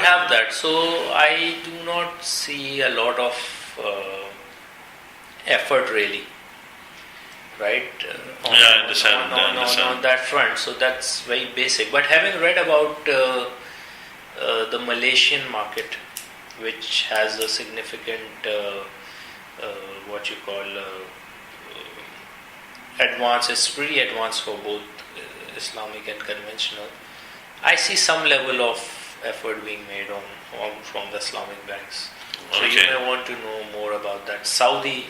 have that. So I do not see a lot of effort really, right? I understand. On that front. So that's very basic. But having read about the Malaysian market, which has a significant what you call advance, it's pretty advanced for both Islamic and conventional. I see some level of effort being made from the Islamic banks. So you may want to know more about that. Saudi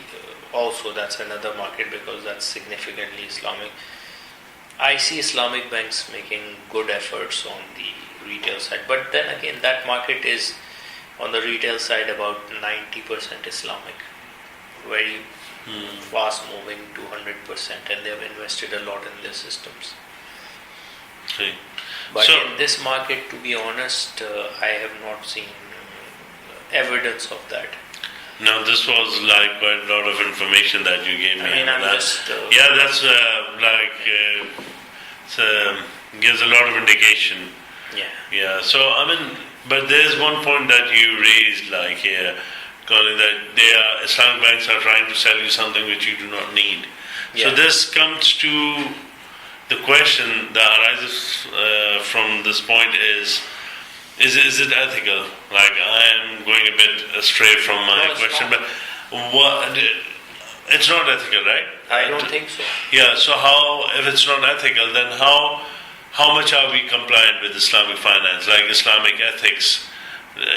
also, that's another market because that's significantly Islamic. I see Islamic banks making good efforts on the retail side. But then again, that market is on the retail side about 90% Islamic. Very fast moving to 100%, and they've invested a lot in their systems. Okay. But in this market, to be honest, I have not seen evidence of that. Now, this was like quite a lot of information that you gave me. I mean, that's gives a lot of indication. Yeah. So I mean, but there's one point that you raised, like here, calling that Islamic banks are trying to sell you something which you do not need. Yeah. So this comes to the question that arises from this point is it ethical? Like, I am going a bit astray from my question, but it's not ethical, right? I don't think so. Yeah, so if it's not ethical, then how much are we compliant with Islamic finance, like Islamic ethics?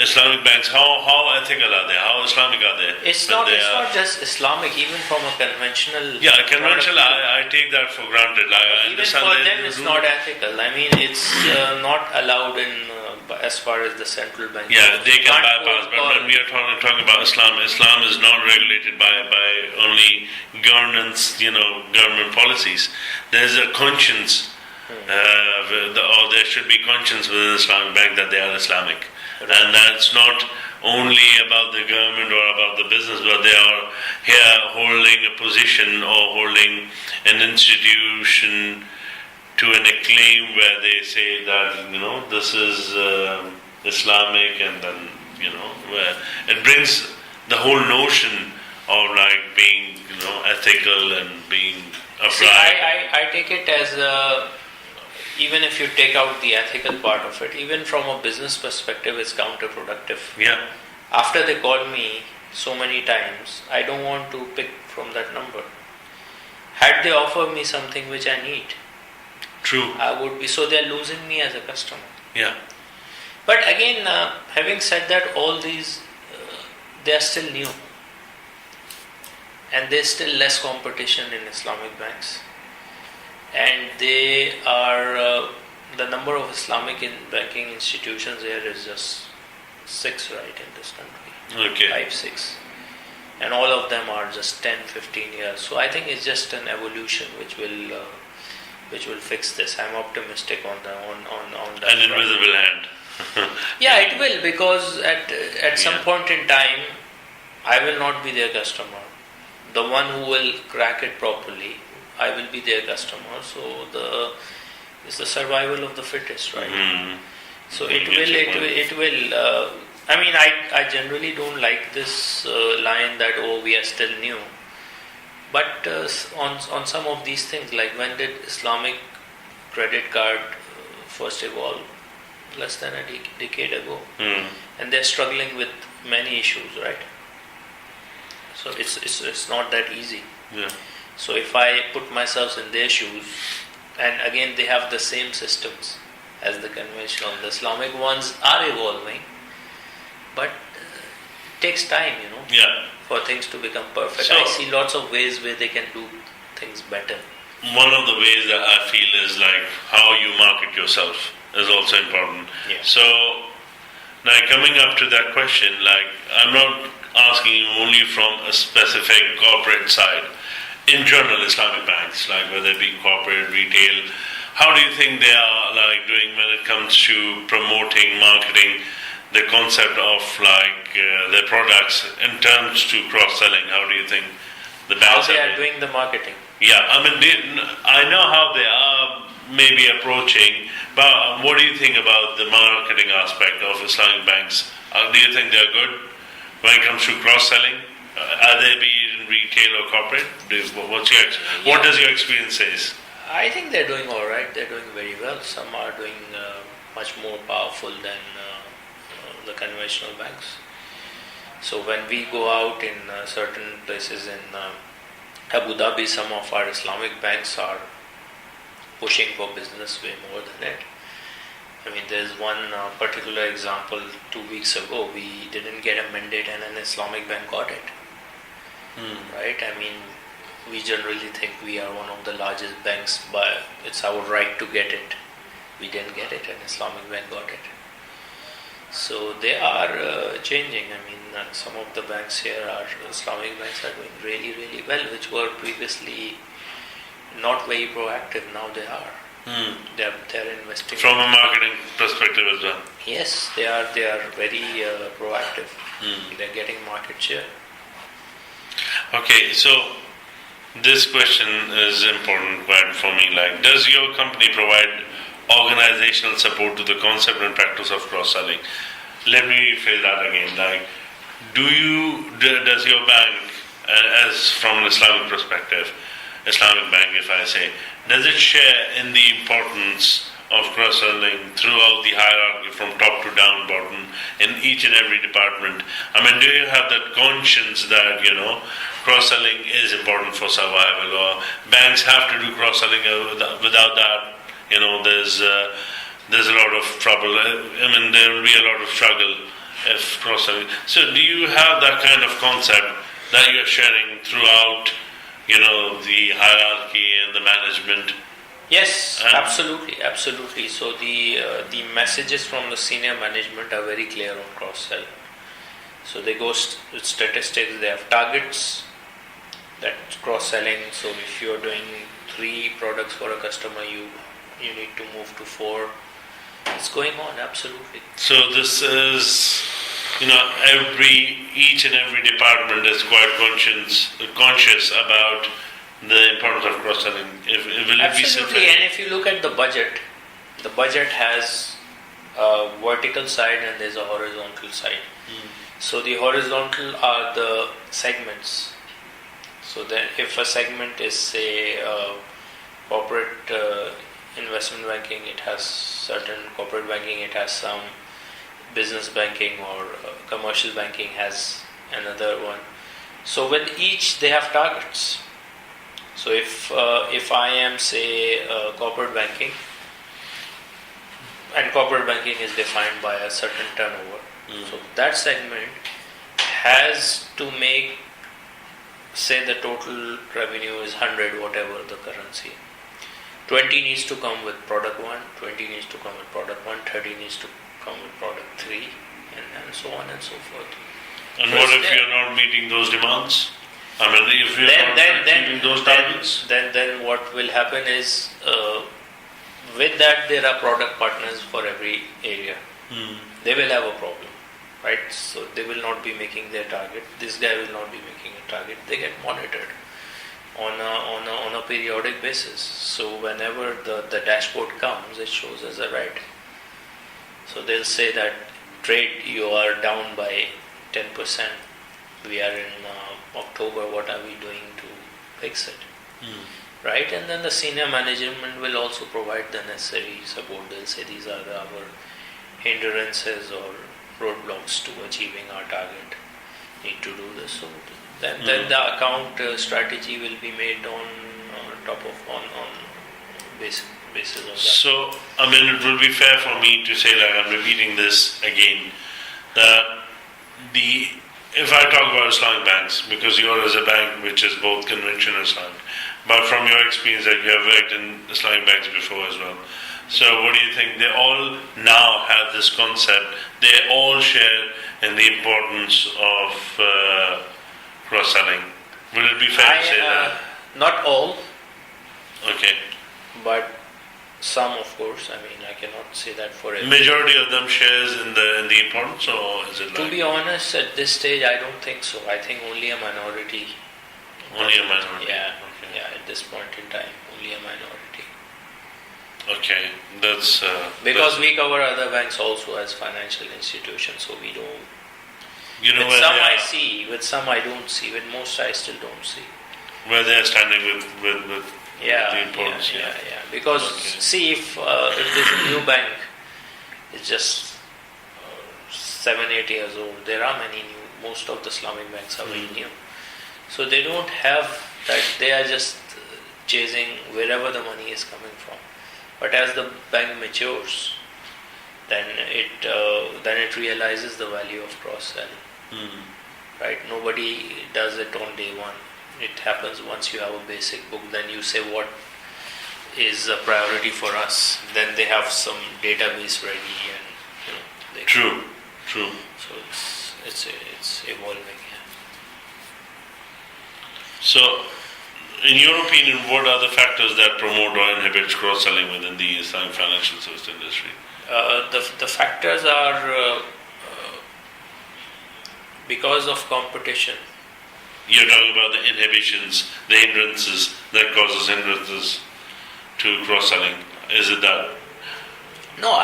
Islamic banks, how ethical are they? How Islamic are they? It's not just Islamic, even from a conventional... Yeah, conventional, I take that for granted. I even for them, it's not ethical. I mean, it's not allowed in as far as the central bank. Yeah, they can bypass. But when we are talking about Islam is not regulated by only governance, government policies. There's a conscience, or there should be conscience within the Islamic bank that they are Islamic. Right. And that's not only about the government or about the business, but they are here holding a position or holding an institution to an acclaim where they say that, this is Islamic, and then, where it brings the whole notion of like being, ethical and being upright. See, I take it as even if you take out the ethical part of it, even from a business perspective, it's counterproductive. Yeah. After they call me so many times, I don't want to pick from that number. Had they offered me something which I need, true, I would be. So they're losing me as a customer. Yeah. But again, having said that, all these they are still new, and there's still less competition in Islamic banks. And they are the number of Islamic banking institutions here is just 6, right, in this country. Okay. 5, 6, and all of them are just 10, 15 years. So I think it's just an evolution which will fix this. I'm optimistic on that. An invisible hand. Yeah, it will, because at some point in time, I will not be their customer. The one who will crack it properly, I will be their customer. So it's the survival of the fittest, right? Mm-hmm. So it will. I mean, I generally don't like this line that we are still new. But on some of these things, like when did Islamic credit card first evolve? Less than a decade ago, and they're struggling with many issues, right? So it's not that easy. Yeah. So if I put myself in their shoes, and again they have the same systems as the conventional, the Islamic ones are evolving, but it takes time, for things to become perfect. So I see lots of ways where they can do things better. One of the ways that I feel is like how you market yourself is also important. Yeah. So now coming up to that question, like I'm not asking you only from a specific corporate side. In general, Islamic banks, like whether it be corporate, retail, how do you think they are like doing when it comes to promoting, marketing the concept of like their products in terms to cross-selling? How do you think the banks how they are doing the marketing? Yeah, I mean, I know how they are maybe approaching, But what do you think about the marketing aspect of Islamic banks? Do you think they are good when it comes to cross-selling? Are they be it in retail or corporate? What does your experience say? I think they're doing all right. They're doing very well. Some are doing much more powerful than the conventional banks. So when we go out in certain places in Abu Dhabi, some of our Islamic banks are pushing for business way more than it. I mean, there's one particular example. 2 weeks ago, we didn't get a mandate and an Islamic bank got it. Right? I mean, we generally think we are one of the largest banks, but it's our right to get it. We didn't get it, and Islamic bank got it. So they are changing. I mean, some of the banks here are Islamic banks are doing really, really well, which were previously not very proactive. Now they are. They're investing. From a marketing perspective as well. Yes, they are very proactive. They're getting market share. Okay, so this question is important for me. Like, does your company provide organizational support to the concept and practice of cross-selling? Let me phrase that again. Like, does your bank, as from an Islamic perspective, Islamic bank, if I say, does it share in the importance of cross-selling throughout the hierarchy from top to down, bottom, in each and every department? I mean, do you have that conscience that, cross-selling is important for survival, or banks have to do cross-selling? Without that, there's a lot of trouble. I mean, there will be a lot of struggle if cross-selling. So do you have that kind of concept that you're sharing throughout, the hierarchy and the management? Yes, absolutely. So the messages from the senior management are very clear on cross-sell. So they go with statistics. They have targets. That cross-selling. So if you're doing 3 products for a customer, you need to move to 4. It's going on, absolutely. So this is, each and every department is quite conscious about the importance of cross-selling. Absolutely, and if you look at the budget has a vertical side and there's a horizontal side. So the horizontal are the segments. So then if a segment is, say, corporate investment banking, it has certain corporate banking, it has some business banking, or commercial banking has another one. So with each they have targets. So if I am, say, corporate banking, and corporate banking is defined by a certain turnover, so that segment has to make, say, the total revenue is 100, whatever the currency. 20 needs to come with product 1, 20 needs to come with product 1, 30 needs to come with product 3, and so on and so forth. And what if you're not meeting those demands? I mean, if you're not achieving those targets? Then what will happen is, with that there are product partners for every area. They will have a problem, right? So they will not be making their target. This guy will not be making a target. They get monitored on a periodic basis. So whenever the dashboard comes, it shows as a red. So they'll say that trade, you are down by 10%. We are in October. What are we doing to fix it? Right? And then the senior management will also provide the necessary support. They'll say these are our hindrances or roadblocks to achieving our target. Need to do this. So then the account strategy will be made on basis of that. So, I mean, it will be fair for me to say, like, I'm repeating this again, that if I talk about Islamic banks, because you are as a bank which is both conventional and Islamic, but from your experience that you have worked in Islamic banks before as well, so what do you think? They all now have this concept, they all share in the importance of cross-selling. Will it be fair to say that? Not all. Okay. But some, of course. I mean, I cannot say that for everyone. Majority of them shares in the importance, or is it like? To be honest, at this stage, I don't think so. I think only a minority. Only a minority. Yeah. Okay. Yeah. At this point in time, only a minority. Okay, that's because we cover other banks also as financial institutions, so we don't. You know, With some I see, with some I don't see, with most I still don't see. Where they are standing with the importance. Yeah. Because see, if there's a new bank, it's just 7-8 years old. There are many new. Most of the Islamic banks are very new, so they don't have that. They are just chasing wherever the money is coming from. But as the bank matures, then it realizes the value of cross-selling. Right? Nobody does it on day one. It happens once you have a basic book. Then you say what is a priority for us. Then they have some database ready, and True. So it's evolving. Yeah. So, in your opinion, what are the factors that promote or inhibit cross-selling within the Islamic financial service industry? The factors are because of competition. You're talking about the inhibitions, the hindrances that causes hindrances to cross-selling. Is it that? No,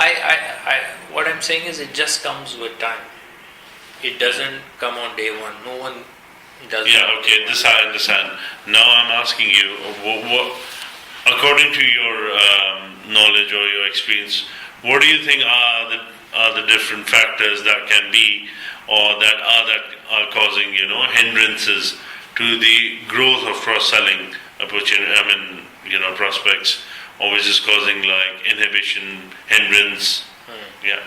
what I'm saying is it just comes with time. It doesn't come on day one. No one does. Yeah, okay, this I understand. Now I'm asking you, what according to your knowledge or your experience, what do you think are the different factors that can be or that are causing hindrances to the growth of cross-selling opportunity? Prospects, or which is causing like inhibition, hindrance? Yeah.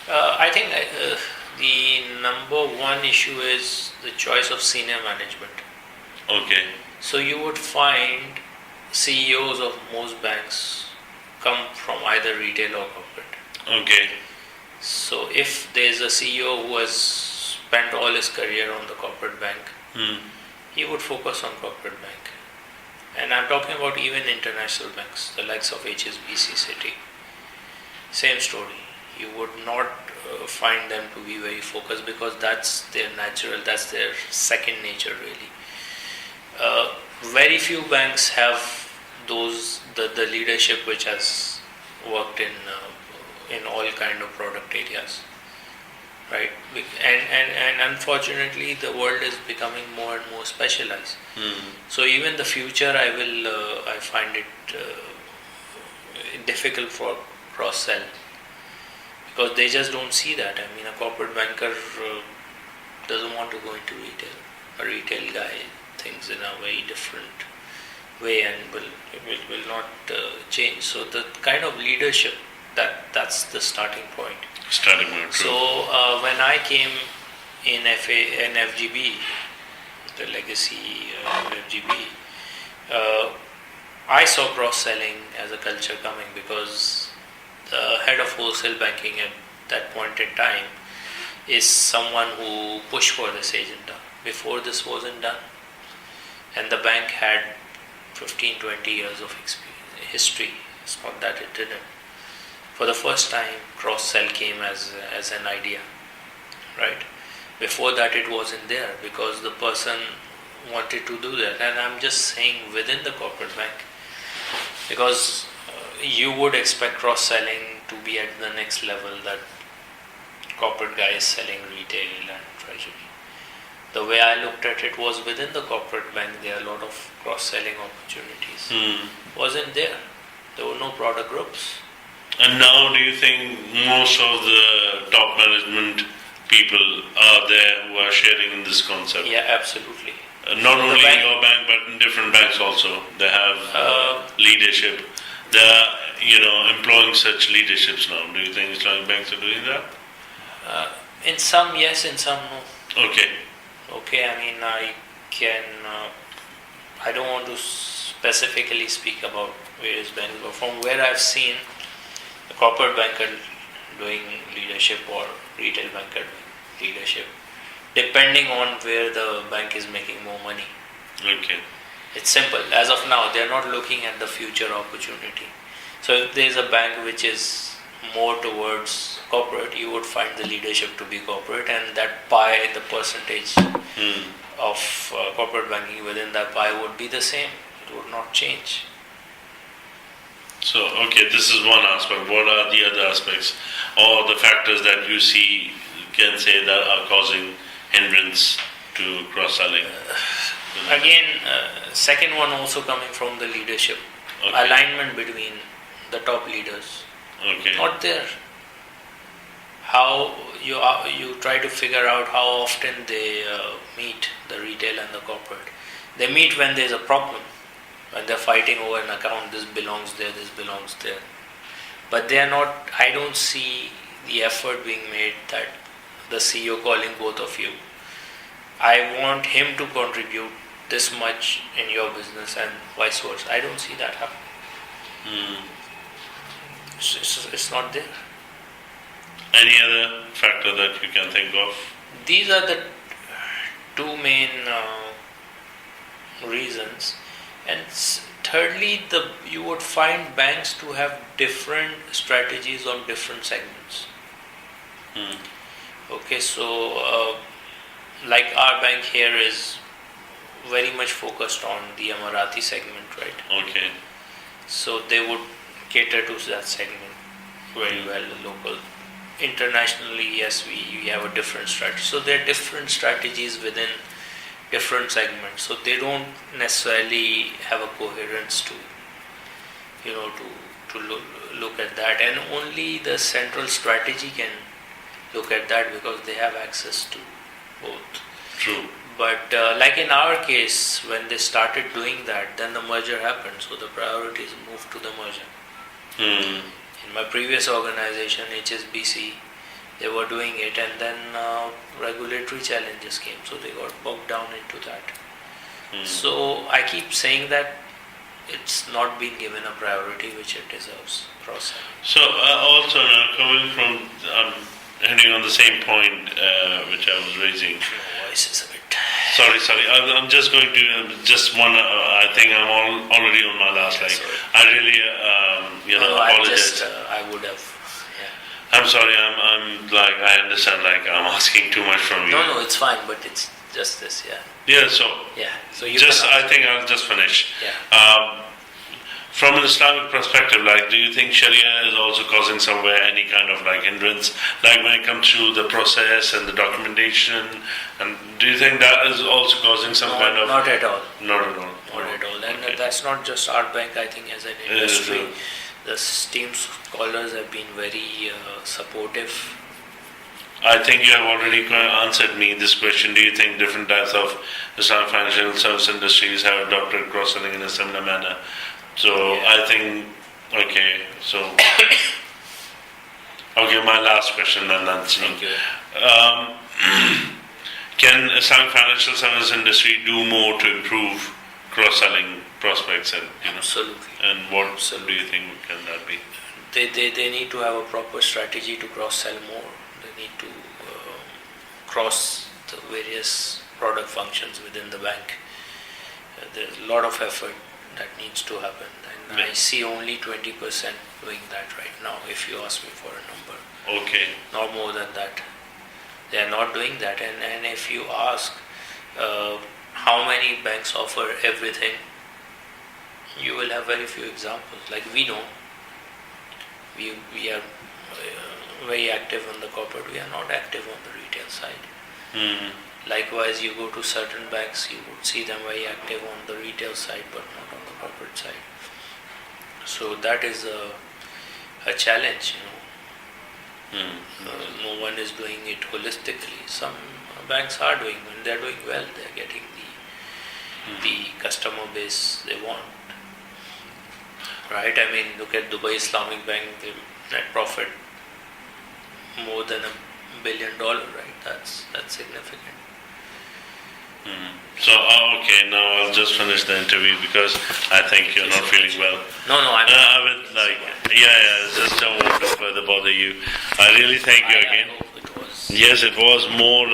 I think the number one issue is the choice of senior management. Okay. So you would find CEOs of most banks come from either retail or corporate. Okay. So if there's a CEO who has spent all his career on the corporate bank, he would focus on corporate bank. And I'm talking about even international banks, the likes of HSBC, Citi. Same story. You would not find them to be very focused because that's their natural, that's their second nature really. Very few banks have the leadership which has worked in all kind of product areas, right? And unfortunately, the world is becoming more and more specialized. So even the future, I find it difficult for cross-sell because they just don't see that. I mean, a corporate banker doesn't want to go into retail. A retail guy thinks in a very different way and will not change. So the kind of leadership that's the starting point. So when I came in FGB, the legacy of FGB, I saw cross-selling as a culture coming because the head of wholesale banking at that point in time is someone who pushed for this agenda before this wasn't done. And the bank had 15-20 years of history. It's not that it didn't. For the first time, cross-sell came as an idea, right? Before that, it wasn't there because the person wanted to do that. And I'm just saying within the corporate bank, because you would expect cross-selling to be at the next level, that corporate guy is selling retail and treasury. The way I looked at it was within the corporate bank, there are a lot of cross-selling opportunities. Wasn't there. There were no product groups. And now do you think most of the top management people are there who are sharing in this concept? Yeah, absolutely. Not only in your bank, but in different banks also. They have leadership. They are, employing such leaderships now. Do you think Islamic banks are doing that? In some, yes. In some, no. Okay. I mean, I don't want to specifically speak about various banks, but from where I've seen a corporate banker doing leadership or retail banker doing leadership, depending on where the bank is making more money. Okay. It's simple. As of now, they are not looking at the future opportunity. So if there is a bank which is more towards corporate, you would find the leadership to be corporate, and that pie, the percentage of corporate banking within that pie would be the same. It would not change. So, okay, this is one aspect. What are the other aspects or the factors that you see can say that are causing hindrance to cross-selling? Again, second one also coming from the leadership. Okay. Alignment between the top leaders. Okay. Not there. How you try to figure out how often they meet, the retail and the corporate. They meet when there's a problem, when they're fighting over an account, this belongs there, this belongs there. But they are not, I don't see the effort being made that the CEO calling both of you. I want him to contribute this much in your business and vice versa. I don't see that happen. It's not there. Any other factor that you can think of? These are the two main reasons. And thirdly, you would find banks to have different strategies on different segments. Okay, so like our bank here is very much focused on the Emirati segment, right? Okay. So they would cater to that segment very well, the local. Internationally, yes, we have a different strategy. So there are different strategies within different segments. So they don't necessarily have a coherence to, to look at that. And only the central strategy can look at that because they have access to both. True. But like in our case, when they started doing that, then the merger happened. So the priorities moved to the merger. In my previous organization, HSBC, they were doing it, and then regulatory challenges came. So they got bogged down into that. So I keep saying that it's not being given a priority which it deserves. Cross-selling. So also now coming from, heading on the same point which I was raising. Your voice is a bit... Sorry. I'm just going to just one. I think I'm already on my last leg. Sorry. I really, apologize. I would have. Yeah. I'm sorry. I'm like I understand. Like I'm asking too much from you. No, it's fine. But it's just this. Yeah. Yeah. So. Yeah. So you. Just I think I'll just finish. Yeah. From an Islamic perspective, like, do you think Sharia is also causing somewhere any kind of like hindrance, like when it comes to the process and the documentation? And do you think that is also causing some kind of? Not at all. Not at all. Not at all. And that's not just our bank. I think as an industry, the esteemed scholars have been very supportive. I think you have already answered me this question. Do you think different types of Islamic financial service industries have adopted cross-selling in a similar manner? So I think, okay, so, okay, my last question then, that's Thank you. Can Islamic financial service industry do more to improve cross-selling prospects and, Absolutely. And what do you think can that be? They need to have a proper strategy to cross-sell more. They need to cross the various product functions within the bank. There's a lot of effort that needs to happen, and I see only 20% doing that right now, if you ask me for a number. Okay. Not more than that. They are not doing that, and if you ask how many banks offer everything, you will have very few examples. Like we don't. We are very active on the corporate, we are not active on the retail side. Likewise, you go to certain banks, you would see them very active on the retail side, but not on the corporate side. So that is a challenge, No one is doing it holistically. Some banks are doing, when they're doing well, they're getting the customer base they want. Right? I mean, look at Dubai Islamic Bank, the net profit more than $1 billion, right? That's significant. So, okay, now I'll just finish the interview because I think you're not feeling well. No, I'm I would like, just don't want to further bother you. I really thank you again. I hope it was. Yes, it was more